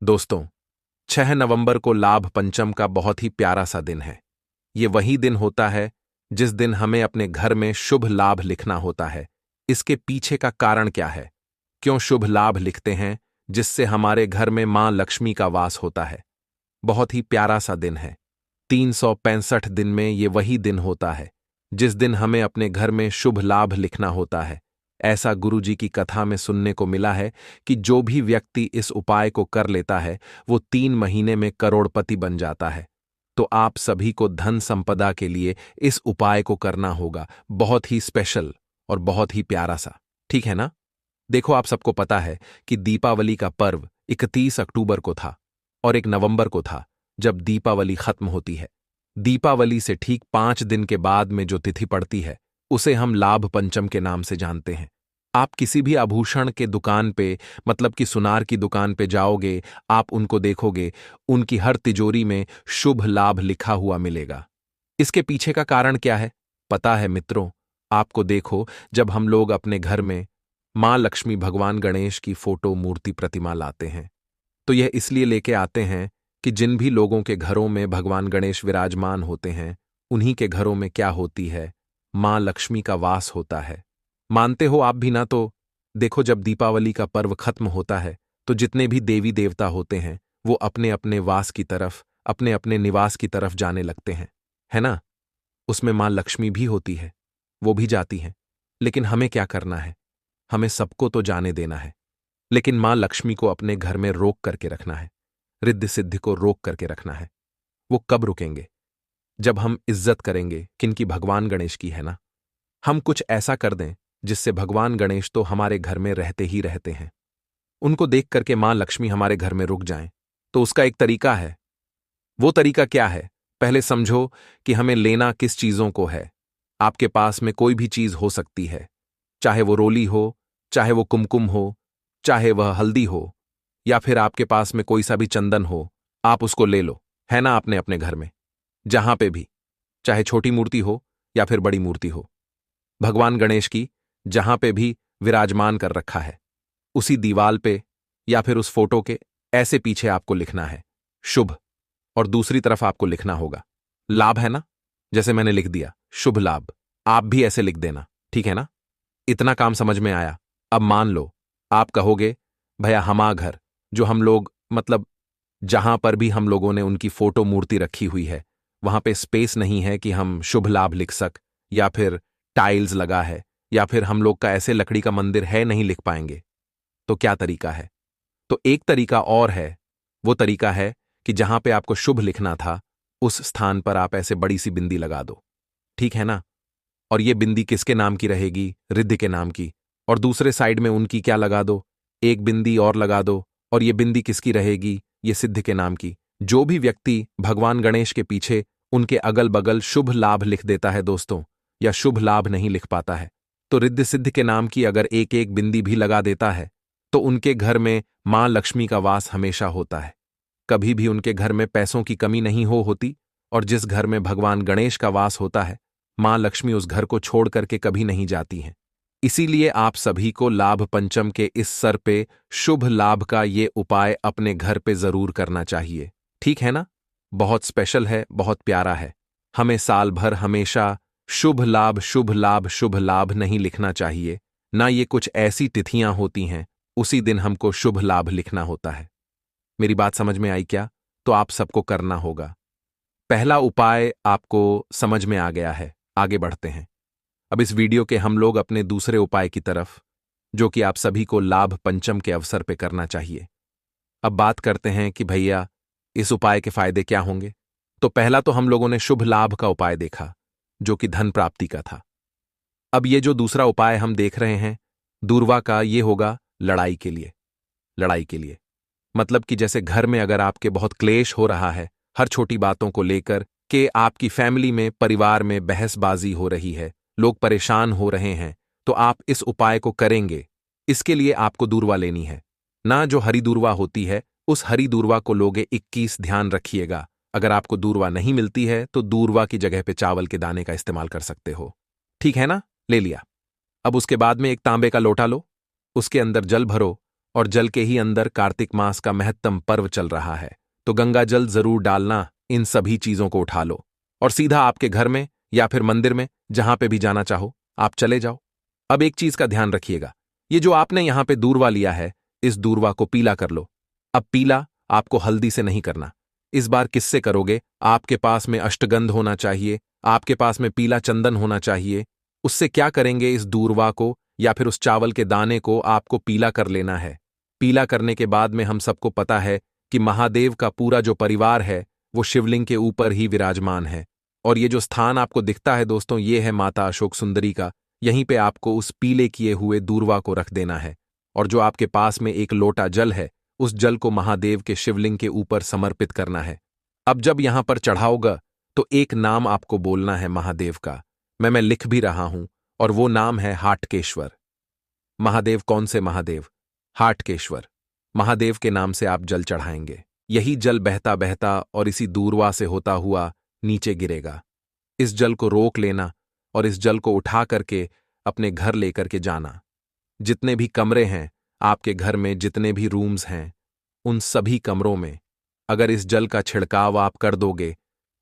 दोस्तों, 6 नवंबर को लाभ पंचम का बहुत ही प्यारा सा दिन है। ये वही दिन होता है जिस दिन हमें अपने घर में शुभ लाभ लिखना होता है। इसके पीछे का कारण क्या है? क्यों शुभ लाभ लिखते हैं जिससे हमारे घर में मां लक्ष्मी का वास होता है? बहुत ही प्यारा सा दिन है। 365 दिन में ये वही दिन होता है जिस दिन हमें अपने घर में शुभ लाभ लिखना होता है। ऐसा गुरुजी की कथा में सुनने को मिला है कि जो भी व्यक्ति इस उपाय को कर लेता है वो 3 महीने में करोड़पति बन जाता है। तो आप सभी को धन संपदा के लिए इस उपाय को करना होगा, बहुत ही स्पेशल और बहुत ही प्यारा सा। ठीक है ना? देखो, आप सबको पता है कि दीपावली का पर्व 31 अक्टूबर को था और 1 नवंबर को था जब दीपावली खत्म होती है। दीपावली से ठीक 5 दिन के बाद में जो तिथि पड़ती है उसे हम लाभ पंचम के नाम से जानते हैं। आप किसी भी आभूषण के दुकान पे, मतलब कि सुनार की दुकान पे जाओगे, आप उनको देखोगे, उनकी हर तिजोरी में शुभ लाभ लिखा हुआ मिलेगा। इसके पीछे का कारण क्या है पता है मित्रों? आपको देखो, जब हम लोग अपने घर में मां लक्ष्मी, भगवान गणेश की फोटो, मूर्ति, प्रतिमा लाते हैं तो यह इसलिए लेके आते हैं कि जिन भी लोगों के घरों में भगवान गणेश विराजमान होते हैं उन्हीं के घरों में क्या होती है? मां लक्ष्मी का वास होता है। मानते हो आप भी ना? तो देखो, जब दीपावली का पर्व खत्म होता है तो जितने भी देवी देवता होते हैं वो अपने अपने वास की तरफ, अपने अपने निवास की तरफ जाने लगते हैं, है ना? उसमें मां लक्ष्मी भी होती है, वो भी जाती हैं। लेकिन हमें क्या करना है? हमें सबको तो जाने देना है, लेकिन मां लक्ष्मी को अपने घर में रोक करके रखना है। रिद्धि सिद्धि को रोक करके रखना है। वो कब रुकेंगे? जब हम इज्जत करेंगे किनकी? भगवान गणेश की, है ना? हम कुछ ऐसा कर दें जिससे भगवान गणेश तो हमारे घर में रहते ही रहते हैं, उनको देख करके मां लक्ष्मी हमारे घर में रुक जाएं। तो उसका एक तरीका है। वो तरीका क्या है? पहले समझो कि हमें लेना किस चीजों को है। आपके पास में कोई भी चीज हो सकती है, चाहे वो रोली हो, चाहे वो कुमकुम हो, चाहे वह हल्दी हो, या फिर आपके पास में कोई सा भी चंदन हो, आप उसको ले लो, है ना? आपने अपने घर में जहां पे भी, चाहे छोटी मूर्ति हो या फिर बड़ी मूर्ति हो, भगवान गणेश की जहां पे भी विराजमान कर रखा है, उसी दीवाल पे या फिर उस फोटो के ऐसे पीछे आपको लिखना है शुभ, और दूसरी तरफ आपको लिखना होगा लाभ, है ना? जैसे मैंने लिख दिया शुभ लाभ, आप भी ऐसे लिख देना। ठीक है ना? इतना काम समझ में आया? अब मान लो आप कहोगे, भैया हमारा घर, जो हम लोग, मतलब जहां पर भी हम लोगों ने उनकी फोटो, मूर्ति रखी हुई है, वहां पे स्पेस नहीं है कि हम शुभ लाभ लिख सक, या फिर टाइल्स लगा है, या फिर हम लोग का ऐसे लकड़ी का मंदिर है, नहीं लिख पाएंगे। तो क्या तरीका है? तो एक तरीका और है। वो तरीका है कि जहां पे आपको शुभ लिखना था उस स्थान पर आप ऐसे बड़ी सी बिंदी लगा दो। ठीक है ना? और ये बिंदी किसके नाम की रहेगी? रिद्धि के नाम की। और दूसरे साइड में उनकी क्या लगा दो? एक बिंदी और लगा दो। और ये बिंदी किसकी रहेगी? ये सिद्ध के नाम की। जो भी व्यक्ति भगवान गणेश के पीछे उनके अगल बगल शुभ लाभ लिख देता है दोस्तों, या शुभ लाभ नहीं लिख पाता है, तो रिद्धि सिद्ध के नाम की अगर एक एक बिंदी भी लगा देता है तो उनके घर में मां लक्ष्मी का वास हमेशा होता है। कभी भी उनके घर में पैसों की कमी नहीं होती। और जिस घर में भगवान गणेश का वास होता है, मां लक्ष्मी उस घर को छोड़ करके कभी नहीं जाती हैं। इसीलिए आप सभी को लाभ पंचम के इस सर पे शुभ लाभ का ये उपाय अपने घर पे जरूर करना चाहिए। ठीक है ना? बहुत स्पेशल है, बहुत प्यारा है। हमें साल भर हमेशा शुभ लाभ, शुभ लाभ, शुभ लाभ नहीं लिखना चाहिए ना। ये कुछ ऐसी तिथियां होती हैं, उसी दिन हमको शुभ लाभ लिखना होता है। मेरी बात समझ में आई क्या? तो आप सबको करना होगा। पहला उपाय आपको समझ में आ गया है। आगे बढ़ते हैं। अब इस वीडियो के हम लोग अपने दूसरे उपाय की तरफ, जो कि आप सभी को लाभ पंचम के अवसर पे करना चाहिए। अब बात करते हैं कि भैया इस उपाय के फायदे क्या होंगे। तो पहला तो हम लोगों ने शुभ लाभ का उपाय देखा, जो कि धन प्राप्ति का था। अब ये जो दूसरा उपाय हम देख रहे हैं दूरवा का, ये होगा लड़ाई के लिए। लड़ाई के लिए मतलब कि जैसे घर में अगर आपके बहुत क्लेश हो रहा है, हर छोटी बातों को लेकर के आपकी फैमिली में, परिवार में बहसबाजी हो रही है, लोग परेशान हो रहे हैं, तो आप इस उपाय को करेंगे। इसके लिए आपको दूर्वा लेनी है ना, जो हरी दूर्वा होती है, उस हरी दूर्वा को लोगे 21। ध्यान रखिएगा, अगर आपको दूर्वा नहीं मिलती है तो दूर्वा की जगह पे चावल के दाने का इस्तेमाल कर सकते हो। ठीक है ना? ले लिया। अब उसके बाद में एक तांबे का लोटा लो, उसके अंदर जल भरो और जल के ही अंदर कार्तिक मास का महत्तम पर्व चल रहा है, तो गंगा जल जरूर डालना। इन सभी चीजों को उठा लो और सीधा आपके घर में या फिर मंदिर में, जहां पे भी जाना चाहो आप चले जाओ। अब एक चीज का ध्यान रखिएगा, ये जो आपने यहां पे दूरवा लिया है, इस दूरवा को पीला कर लो। अब पीला आपको हल्दी से नहीं करना, इस बार किससे करोगे? आपके पास में अष्टगंध होना चाहिए, आपके पास में पीला चंदन होना चाहिए। उससे क्या करेंगे, इस दूरवा को या फिर उस चावल के दाने को आपको पीला कर लेना है। पीला करने के बाद में हम सबको पता है कि महादेव का पूरा जो परिवार है वो शिवलिंग के ऊपर ही विराजमान है। और ये जो स्थान आपको दिखता है दोस्तों, ये है माता अशोक सुंदरी का। यहीं पे आपको उस पीले किए हुए दूरवा को रख देना है। और जो आपके पास में एक लोटा जल है, उस जल को महादेव के शिवलिंग के ऊपर समर्पित करना है। अब जब यहां पर चढ़ाओगा तो एक नाम आपको बोलना है महादेव का। मैं लिख भी रहा हूं, और वो नाम है हाटकेश्वर। महादेव कौन से महादेव? हाटकेश्वर महादेव के नाम से आप जल चढ़ाएंगे। यही जल बहता बहता और इसी दूरवा से होता हुआ नीचे गिरेगा। इस जल को रोक लेना और इस जल को उठा करके अपने घर लेकर के जाना। जितने भी कमरे हैं आपके घर में, जितने भी रूम्स हैं, उन सभी कमरों में अगर इस जल का छिड़काव आप कर दोगे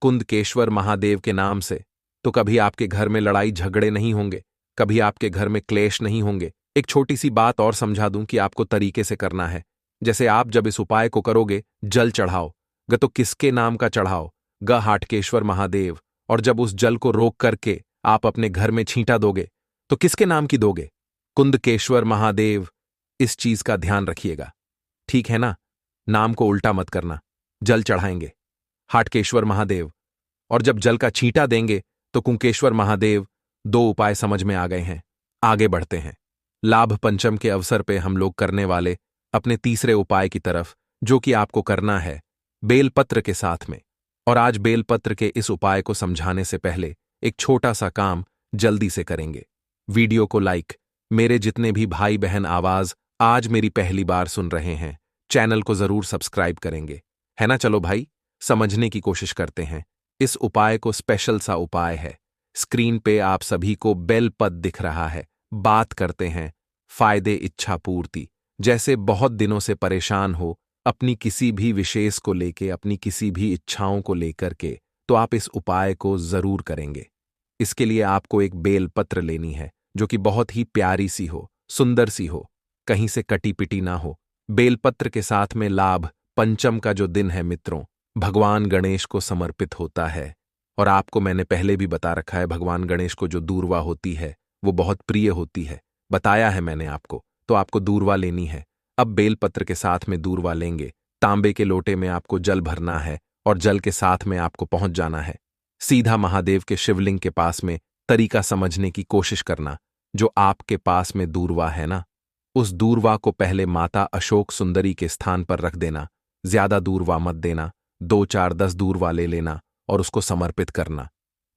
कुंदकेश्वर महादेव के नाम से, तो कभी आपके घर में लड़ाई झगड़े नहीं होंगे, कभी आपके घर में क्लेश नहीं होंगे। एक छोटी सी बात और समझा दूं कि आपको तरीके से करना है। जैसे आप जब इस उपाय को करोगे, जल चढ़ाओ ग तो किसके नाम का चढ़ाओ? ग हाटकेश्वर महादेव। और जब उस जल को रोक करके आप अपने घर में छींटा दोगे तो किसके नाम की दोगे? कुंदकेश्वर महादेव। इस चीज का ध्यान रखिएगा, ठीक है ना? नाम को उल्टा मत करना। जल चढ़ाएंगे हाटकेश्वर महादेव, और जब जल का छींटा देंगे तो कुंकेश्वर महादेव। दो उपाय समझ में आ गए हैं। आगे बढ़ते हैं लाभ पंचम के अवसर पे हम लोग करने वाले अपने तीसरे उपाय की तरफ, जो कि आपको करना है बेलपत्र के साथ में। और आज बेलपत्र के इस उपाय को समझाने से पहले एक छोटा सा काम जल्दी से करेंगे। वीडियो को लाइक, मेरे जितने भी भाई बहन आवाज आज मेरी पहली बार सुन रहे हैं, चैनल को जरूर सब्सक्राइब करेंगे, है ना? चलो भाई, समझने की कोशिश करते हैं। इस उपाय को स्पेशल सा उपाय है। स्क्रीन पे आप सभी को बेल पद दिख रहा है। बात करते हैं फायदे इच्छा पूर्ति। जैसे बहुत दिनों से परेशान हो अपनी किसी भी विशेष को लेके, अपनी किसी भी इच्छाओं को लेकर के, तो आप इस उपाय को जरूर करेंगे। इसके लिए आपको एक बेल पत्र लेनी है, जो कि बहुत ही प्यारी सी हो, सुंदर सी हो, कहीं से कटी पिटी ना हो। बेलपत्र के साथ में लाभ पंचम का जो दिन है मित्रों, भगवान गणेश को समर्पित होता है। और आपको मैंने पहले भी बता रखा है, भगवान गणेश को जो दूर्वा होती है वो बहुत प्रिय होती है, बताया है मैंने आपको। तो आपको दूर्वा लेनी है। अब बेलपत्र के साथ में दूर्वा लेंगे, तांबे के लोटे में आपको जल भरना है और जल के साथ में आपको पहुंच जाना है सीधा महादेव के शिवलिंग के पास में। तरीका समझने की कोशिश करना। जो आपके पास में दूर्वा है ना, उस दूर्वा को पहले माता अशोक सुंदरी के स्थान पर रख देना। ज्यादा दूर्वा मत देना, 2 4 10 दूर्वा ले लेना और उसको समर्पित करना।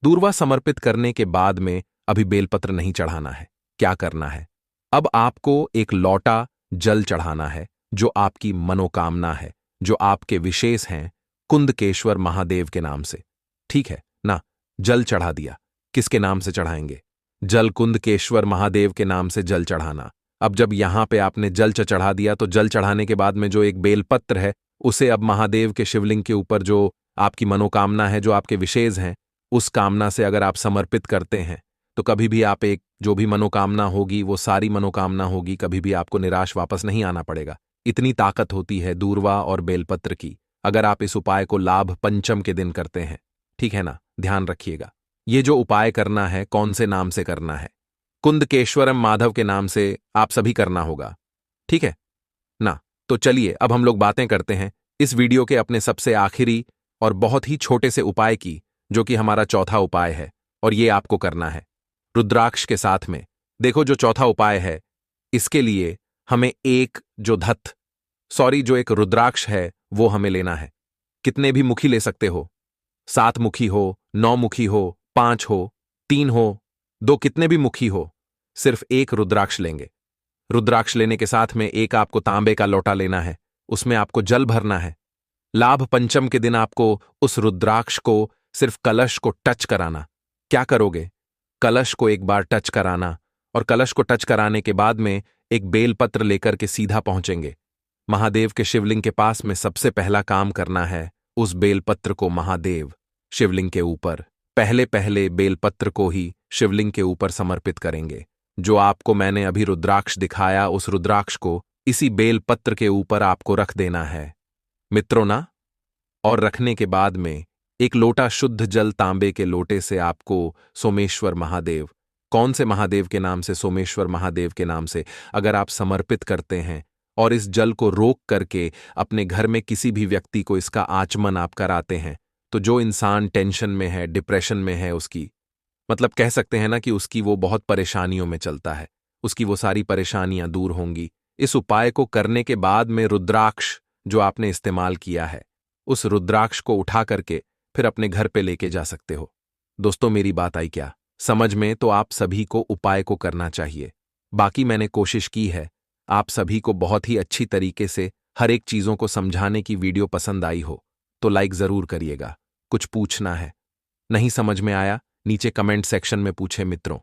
दूर्वा समर्पित करने के बाद में अभी बेलपत्र नहीं चढ़ाना है। क्या करना है? अब आपको एक लौटा जल चढ़ाना है, जो आपकी मनोकामना है, जो आपके विशेष हैं कुंदकेश्वर महादेव के नाम से, ठीक है ना? जल चढ़ा दिया। किसके नाम से चढ़ाएंगे? जल कुंदकेश्वर महादेव के नाम से जल चढ़ाना। अब जब यहां पे आपने जल चढ़ा दिया, तो जल चढ़ाने के बाद में जो एक बेलपत्र है, उसे अब महादेव के शिवलिंग के ऊपर जो आपकी मनोकामना है, जो आपके विशेष हैं, उस कामना से अगर आप समर्पित करते हैं, तो कभी भी आप एक जो भी मनोकामना होगी वो सारी मनोकामना होगी। कभी भी आपको निराश वापस नहीं आना पड़ेगा। इतनी ताकत होती है दूर्वा और बेलपत्र की, अगर आप इस उपाय को लाभ पंचम के दिन करते हैं, ठीक है ना? ध्यान रखिएगा, ये जो उपाय करना है कौन से नाम से करना है? कुंदकेश्वरम माधव के नाम से आप सभी करना होगा, ठीक है ना? तो चलिए अब हम लोग बातें करते हैं इस वीडियो के अपने सबसे आखिरी और बहुत ही छोटे से उपाय की, जो कि हमारा चौथा उपाय है। और ये आपको करना है रुद्राक्ष के साथ में। देखो, जो चौथा उपाय है, इसके लिए हमें जो एक रुद्राक्ष है वो हमें लेना है। कितने भी मुखी ले सकते हो, 7 मुखी हो, 9 मुखी हो, 5 हो, 3 हो, 2, कितने भी मुखी हो, सिर्फ एक रुद्राक्ष लेंगे। रुद्राक्ष लेने के साथ में एक आपको तांबे का लोटा लेना है, उसमें आपको जल भरना है। लाभ पंचम के दिन आपको उस रुद्राक्ष को सिर्फ कलश को टच कराना। क्या करोगे? कलश को एक बार टच कराना, और कलश को टच कराने के बाद में एक बेलपत्र लेकर के सीधा पहुंचेंगे। महादेव के शिवलिंग के पास में सबसे पहला काम करना है, उस बेलपत्र को महादेव शिवलिंग के ऊपर पहले पहले बेलपत्र को ही शिवलिंग के ऊपर समर्पित करेंगे। जो आपको मैंने अभी रुद्राक्ष दिखाया, उस रुद्राक्ष को इसी बेलपत्र के ऊपर आपको रख देना है मित्रों ना। और रखने के बाद में एक लोटा शुद्ध जल तांबे के लोटे से आपको सोमेश्वर महादेव, कौन से महादेव के नाम से? सोमेश्वर महादेव के नाम से अगर आप समर्पित करते हैं और इस जल को रोक करके अपने घर में किसी भी व्यक्ति को इसका आचमन आप कराते हैं, तो जो इंसान टेंशन में है, डिप्रेशन में है, उसकी मतलब कह सकते हैं ना कि उसकी वो बहुत परेशानियों में चलता है, उसकी वो सारी परेशानियां दूर होंगी। इस उपाय को करने के बाद में रुद्राक्ष जो आपने इस्तेमाल किया है, उस रुद्राक्ष को उठा करके फिर अपने घर पे लेके जा सकते हो। दोस्तों मेरी बात आई क्या समझ में? तो आप सभी को उपाय को करना चाहिए। बाकी मैंने कोशिश की है, आप सभी को बहुत ही अच्छी तरीके से हर एक चीजों को समझाने की। वीडियो पसंद आई हो तो लाइक जरूर करिएगा। कुछ पूछना है, नहीं समझ में आया, नीचे कमेंट सेक्शन में पूछे मित्रों।